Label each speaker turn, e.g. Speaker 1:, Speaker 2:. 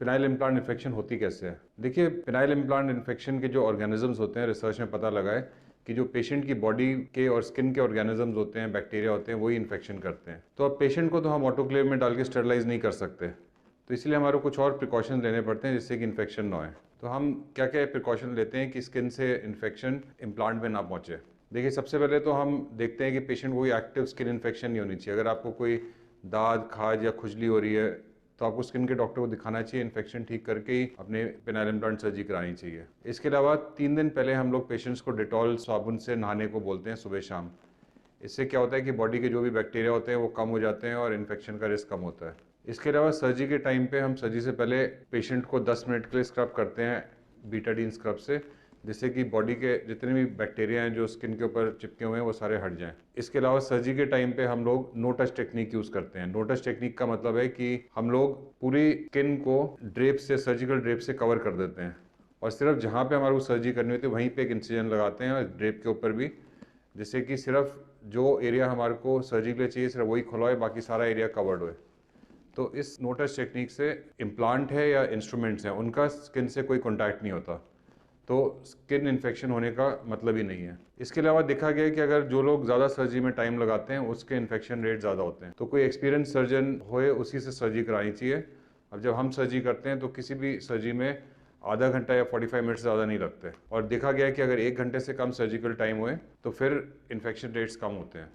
Speaker 1: Phenyl implant infection होती कैसे है? देखिए, पिनाइल इम्प्लांट इन्फेक्शन के जो ऑर्गेनिजम्स होते हैं, रिसर्च में पता लगा है कि जो पेशेंट की बॉडी के और स्किन के ऑर्गेनिजम्स होते हैं, बैक्टीरिया होते हैं, वही इन्फेक्शन करते हैं। तो अब पेशेंट को तो हम ऑटोक्लेव में डाल के स्टेरलाइज नहीं कर सकते, तो इसलिए हमारे को कुछ और प्रिकॉशन लेने पड़ते हैं जिससे कि इन्फेक्शन ना होए। तो हम क्या क्या प्रिकॉशन लेते हैं कि स्किन से इन्फेक्शन इम्प्लांट में ना पहुँचे। देखिए, सबसे पहले तो हम देखते हैं कि पेशेंट को कोई एक्टिव स्किन इन्फेक्शन नहीं होनी चाहिए। अगर आपको कोई दाद, खाज या खुजली हो रही है तो आपको स्किन के डॉक्टर को दिखाना चाहिए, इन्फेक्शन ठीक करके ही अपने पेनाइल इम्प्लांट सर्जरी करानी चाहिए। इसके अलावा 3 दिन पहले हम लोग पेशेंट्स को डिटॉल साबुन से नहाने को बोलते हैं सुबह शाम। इससे क्या होता है कि बॉडी के जो भी बैक्टीरिया होते हैं वो कम हो जाते हैं और इन्फेक्शन का रिस्क कम होता है। इसके अलावा सर्जरी के टाइम पे हम सर्जरी से पहले पेशेंट को 10 मिनट के लिए स्क्रब करते हैं बीटाडीन स्क्रब से, जिससे कि बॉडी के जितने भी बैक्टीरिया हैं जो स्किन के ऊपर चिपके हुए हैं वो सारे हट जाएं। इसके अलावा सर्जरी के टाइम पे हम लोग नो टच टेक्निक यूज़ करते हैं। नो टच टेक्निक का मतलब है कि हम लोग पूरी स्किन को ड्रेप से, सर्जिकल ड्रेप से कवर कर देते हैं और सिर्फ जहाँ पे हमारे को सर्जरी करनी होती है वहीं पे एक इंसिजन लगाते हैं और ड्रेप के ऊपर भी, जिससे कि सिर्फ जो एरिया हमारे को सर्जरी के लिए चाहिए सिर्फ वही खुला है, बाकी सारा एरिया कवर्ड हो। तो इस नो टच टेक्निक से इम्प्लांट है या इंस्ट्रूमेंट्स हैं उनका स्किन से कोई कॉन्टैक्ट नहीं होता, तो स्किन इन्फेक्शन होने का मतलब ही नहीं है। इसके अलावा देखा गया है कि अगर जो लोग ज़्यादा सर्जरी में टाइम लगाते हैं उसके इन्फेक्शन रेट ज़्यादा होते हैं। तो कोई एक्सपीरियंस सर्जन होए उसी से सर्जरी करानी चाहिए। अब जब हम सर्जरी करते हैं तो किसी भी सर्जरी में आधा घंटा या 45 मिनट से ज़्यादा नहीं लगते और देखा गया है कि अगर 1 घंटे से कम सर्जिकल टाइम हुए तो फिर इन्फेक्शन रेट्स कम होते हैं।